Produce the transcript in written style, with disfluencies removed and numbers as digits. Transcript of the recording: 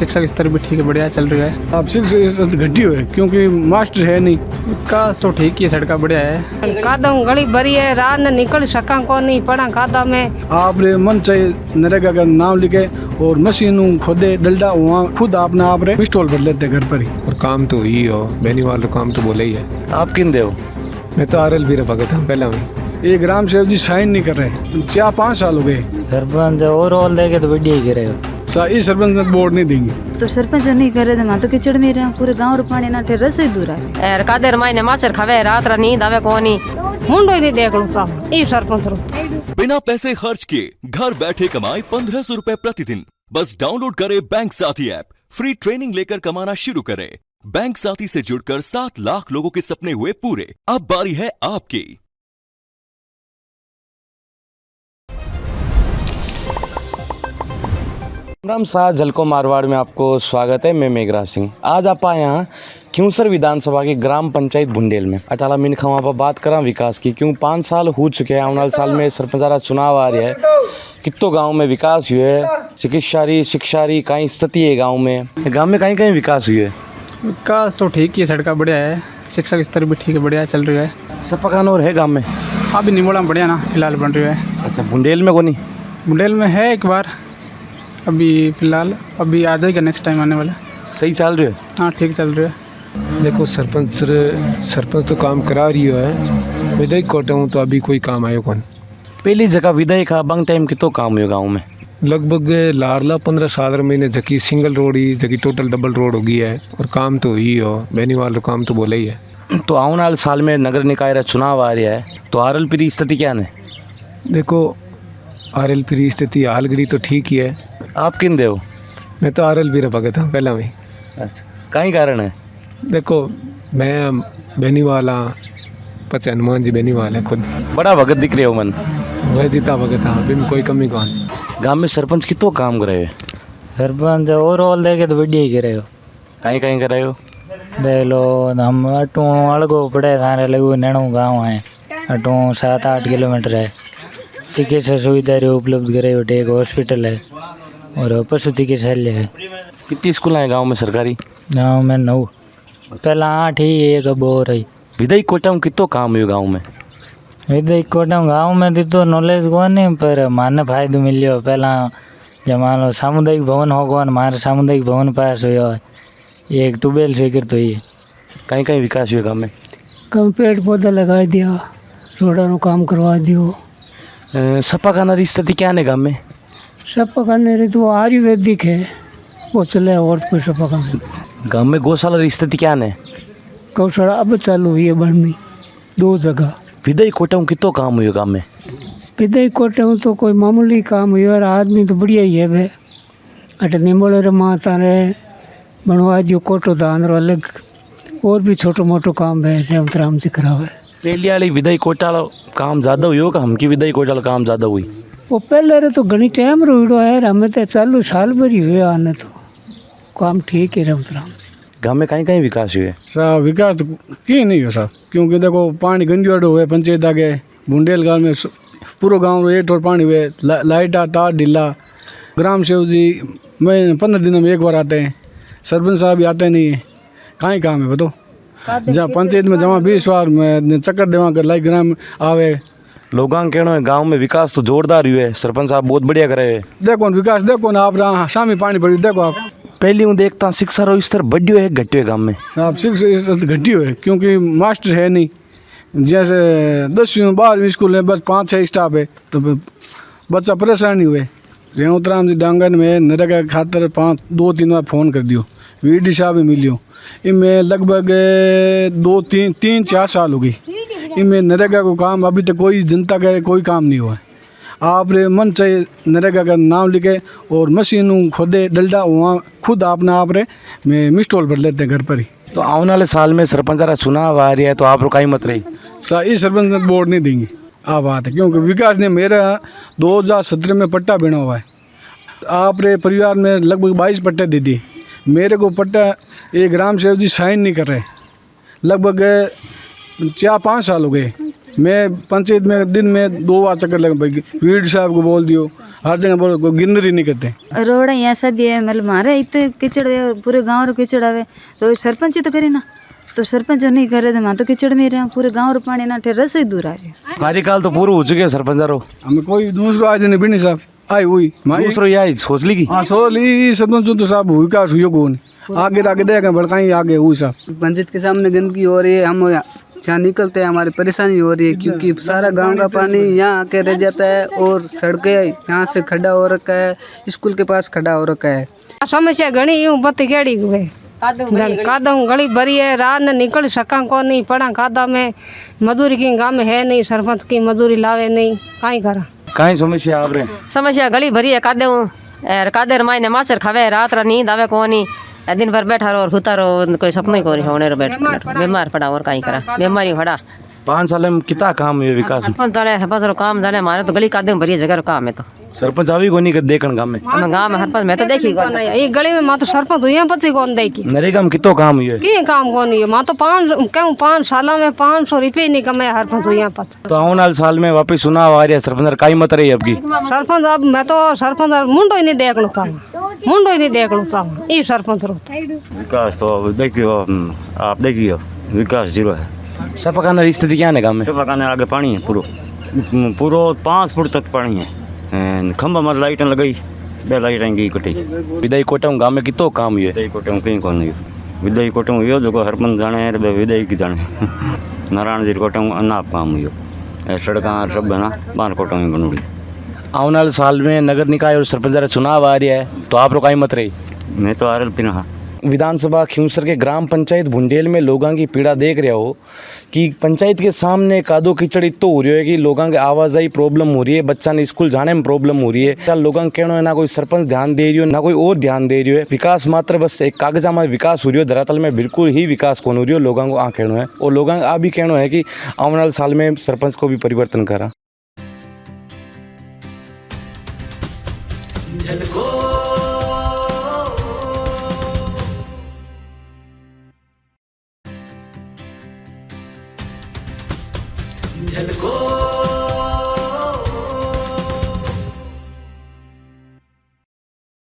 शिक्षा का स्तर भी ठीक है, बढ़िया चल रहा है। अब शिक्षा घटी हुई है क्योंकि मास्टर है नहीं। विकास तो ठीक ही है, सड़का बढ़िया है। कादम गली भरी है, रात न निकल सका को नहीं पड़ा कादा में। आप मन चाहिए नरेगा का नाम लिखे और मशीन खोदे डलडा वहाँ खुद अपना आप पिस्टॉल भर लेते घर पर ही। और काम तो ही हो बेनीवाल काम तो बोले ही है। आप किन दे हो? मैं तो RL भी भगत हूँ पहला में। ये ग्राम सेवक जी साइन नहीं कर रहे, 4-5 साल हो गए। सरपंच ओवरऑल देखे तो बढ़िया ही करे हो। इस सरपंच में वोट नहीं देंगे तो सरपंच नहीं करे तो तो किचड़ में रहे पूरे गांव रो पानी ना ठेर रसोई दूर है यार कादेर मायने माचर खावे रात रा नींद आवे कोनी मुंडो ही नहीं देख लो साहब ई सरपंच रो। बिना पैसे खर्च किए घर बैठे कमाए 1500 रुपए प्रतिदिन। बस डाउनलोड करें बैंक साथी ऐप, फ्री ट्रेनिंग लेकर कमाना शुरू करें। बैंक साथी से जुड़कर 7 लाख लोगों के सपने हुए पूरे। अब बारी है आपकी। राम शाह झलको मारवाड़ में आपको स्वागत है। मैं मेघराज सिंह। आज आप आए यहाँ क्यूंसर विधानसभा की ग्राम पंचायत बुंडेल में। अचाला मिन वहाँ पर बात करा विकास की, क्यों 5 साल हो चुके हैं। आने वाले साल में सरपंचारा चुनाव आ रहा है। कितो गांव में विकास हुए है, शिक्षा कहीं स्थिति है गांव में कहीं कहीं विकास हुए है। विकास तो ठीक ही है, सड़का बढ़िया है, शिक्षा का स्तर भी ठीक है, बढ़िया चल रहा है। सपकान और है गाँव में अभी निमोड़ा में बढ़िया ना फिलहाल बन रही है। अच्छा, बुंडेल में कोनी? बुंडेल में है एक बार, अभी फिलहाल अभी आ जाएगा नेक्स्ट टाइम आने वाला। सही चल रही है? हाँ ठीक चल रहा है। देखो सरपंच तो काम करा रही है, विधायक कोटे हूँ तो अभी कोई काम आयो कौन। पहली जगह विधायक बंग टाइम कितो काम हुआ गाँव में? लगभग लारला 15 महीने जकी सिंगल रोड ही जकी टोटल डबल रोड हो गई है। और काम तो ही हो बेनीवाल काम तो बोले ही है। तो आने वाले साल में नगर निकाय का चुनाव आ रहा है, तो RL की स्थिति क्या है? देखो RL की स्थिति हालगड़ी तो ठीक ही है। आप किन दे हो? मैं तो RL भी भगत हूँ पहला में। अच्छा, कहीं कारण है? देखो मैं बेनीवाल हाँ, पच हनुमान जी बेनीवाल है खुद। बड़ा भगत दिख रहे हो मन। वह जीता भगत हाँ, बिन कोई कमी कौन। गांव में सरपंच कितो काम करे? सरपंच ओवरऑल देखे तो बढ़िया ही करे हो। कहीं कहीं करे हो? देख लो हम अटू अलगो पड़े थारे लगू नैणु गाँव है, अटू 7-8 किलोमीटर है। चिकित्सा सुविधा उपलब्ध करे हो, एक हॉस्पिटल है और पशु चिकित्सालय है। कितनी स्कूल है गांव में सरकारी? गाँव में 9, पहला 8 ही, एक अब और है। विधायक कोटा में कितो काम हुआ गाँव में? विधायक कोटा गाँव में तो नॉलेज को नहीं, पर माने फायदो मिलो। पहला जब मान लो सामुदायिक भवन हो गो, मारे सामुदायिक भवन पास हुआ, एक ट्यूबवेल स्वीकृत तो हुई। कहीं कहीं विकास हुआ गाँव में? कम पेड़ पौधा लगा दिया, रोडा काम करवा दियो। सपा खाना की स्थिति क्या है गाँव में? सपा खाने तो आयुर्वेदिक है वो चले, और कोई सपा खाने। गाँव में गौशाला की स्थिति क्या है? गौशाला अब चालू हुई है बढ़नी 2 जगह। विधायक कोटा में कितो काम हुआ गाँव में? विधायक कोटे में तो कोई मामूली काम हुआ, आदमी तो बढ़िया ही है वे। अट निम्बोले रे माता रे बनवा दियो कोटो दान रो अलग, और भी छोटो मोटो काम है रेवत राम जी करावे। पहली वाली विधायक कोटा काम ज़्यादा हुई होगा, हमकी विधायक कोटा काम ज़्यादा हुई? वो पहले रे तो घनी टाइम रोड़ो है, हमें तो चालू साल भर ही हुए आने, तो काम ठीक है रेवत राम जी। गाँव में कहीं कहीं विकास हुए? साहब विकास तो की नहीं हो साहब, क्योंकि देखो पानी गंजवाड़ हुए पंचायत आगे बुंडेल गाँव में पूरा गाँव एक और पानी हुए, लाइट तार ढीला। ग्राम सेवक जी मैं 15 दिनों में एक बार आते हैं, सरपंच साहब भी आते नहीं है। कहाँ काम है बताओ? जहाँ पंचायत में जमा 20 बार में चक्कर देवा कर लाई ग्राम आवे। लोगों के कहना है गाँव में विकास तो जोरदार हुए है, सरपंच साहब बहुत बढ़िया करे है। देखो विकास देखो ना आप, शामी पानी पड़ी देखो आप। पहले हूँ देखता शिक्षा रो स्तर बढ़ियो है घटियो है गाँव में? साहब शिक्षा घटी है क्योंकि मास्टर है नहीं। जैसे 10वीं 12वीं स्कूल है, बस 5-6 स्टाफ है, तो बच्चा परेशान ही हुए। रेवत राम जी डांगन में नरेगा खातर 2-3 बार फ़ोन कर दियो, VD साहब भी मिलियो। इनमें लगभग 2-3-4 साल हो गई। इनमें नरेगा को काम अभी तक कोई जनता का कोई काम नहीं हुआ। आप मन चाहिए नरेगा का नाम लिखे और मशीन खोदे डलडा वहाँ खुद अपना आप में मिस्टॉल भर लेते हैं घर पर ही। तो आने वाले साल में सरपंच चुनाव आ रही है, तो आप कहीं मत रही इस सरपंच में वोट नहीं देंगे आप बात है, क्योंकि विकास ने मेरा 2017 में पट्टा बिना हुआ है। आप रे परिवार में लगभग 22 पट्टे दे दिए, मेरे को पट्टा ये ग्राम सेवक जी साइन नहीं कर रहे। लगभग 4-5 साल हो गए मैं पंचायत में दिन में 2 बार चक्कर लगे भाई, वीड साहब को बोल दियो, हर जगह बोल, कोई गिनर ही नहीं करते। रोड यहाँ सब भी है, मतलब हमारे इतने कीचड़ है, पूरे गाँव रो कीचड़ आवे तो सरपंच ही तो करे ना, तो सरपंच नहीं करे तो मैं तो कीचड़ में रहा, पूरे गाँव रो पानी ना ठेर रसोई दूर आ रही। कार्यकाल तो पूरा हो चुके सरपंच रो, हमें कोई दूसरा आज नहीं बिनी साहब आई हुई दूसरो यही सोच ली की। हाँ सोली सरपंच तो साहब विकास हुई कौन आगे आगे देगा बड़काई आगे हुई साहब। पंचायत के सामने गंदगी हो रही है, हम जहाँ निकलते हैं हमारी परेशानी हो रही है, क्योंकि सारा गांव का पानी यहाँ आके रह जाता है और सड़कें यहाँ से खड्डा हो रखा है, स्कूल के पास खड्डा हो रखा है। समस्या घणी यूं बत्ती केड़ी हुए कादम गली भरी है, रात ने निकल सका को नहीं, पड़ा कादा में मजदूरी की गाँव में है नहीं, सरपंच की मजदूरी लावे नहीं, काई करा कहीं समस्या आप रहे समस्या गली भरी है कादे कादे मायने माचर खावे, रात रा नींद आवे कोनी, दिन भर बैठा रहो और हुता रहो, कोई सपना ही कोनी होने रो बैठ बीमार पड़ा और काई करा, बीमारी खड़ा। 5 साल में कितना काम हुआ विकास? सरपंच रो काम जाने हमारे तो गली कादे में भरी जगह रो काम है, तो सरपंच अभी को नहीं देखन गांव में, हम गांव में सरपंच मैं तो देखी ये गली में मां तो सरपंच हुई पची कौन देखी, नरेगा में कितो काम हुआ की काम कौन है मां तो 5 साल में 500 रुपये नहीं कमाया सरपंच हुई पच। तो आने वाले साल में वापस चुनाव आ रहा है, सरपंच काई मत रही अब की सरपंच, अब मैं तो सरपंच मुंडो ही नहीं देखना चाहूँ, मुंडो ही नहीं देखना चाहूँ ये सरपंच रो। विकास तो देखियो, आप देखियो विकास जीरो है। सपा का स्थिति क्या है गाँव में? सपा का आगे पानी है, पूरो 5 फुट तक पानी है, खंबा मत लाइटें लगाई, 2 लाइटें गई कटी। विदाई कोटा गाँव में कितो काम हुआ? विदाई कोटे कहीं कौन नहीं, विदाई कोटे हुई जो हरपंच जाने विदाई की जाने नारायण जी कोटे अनाप काम हुई, सड़क सब है ना 12 कोटे में बनूड़ी। आने वाले साल में नगर निकाय और सरपंच चुनाव आ रहा है, तो आप लोग काई मत रही? मैं तो आरएल पिना। विधानसभा खियूसर के ग्राम पंचायत भुंडेल में लोगों की पीड़ा देख रहे हो कि पंचायत के सामने कादो कीचड़ इतो हो रही है कि लोगों के आवाजाही प्रॉब्लम हो रही है, बच्चा ने स्कूल जाने में प्रॉब्लम हो रही है। क्या लोगों का कहना है ना कोई सरपंच ध्यान दे रही हो ना कोई और ध्यान दे रही है, विकास मात्र बस एक कागजा में विकास हो रही है, धरातल में बिल्कुल ही विकास कौन हो रही है। लोगों को कहना है और लोगों का भी कहना है कि आने वाले साल में सरपंच को भी परिवर्तन करा। झलको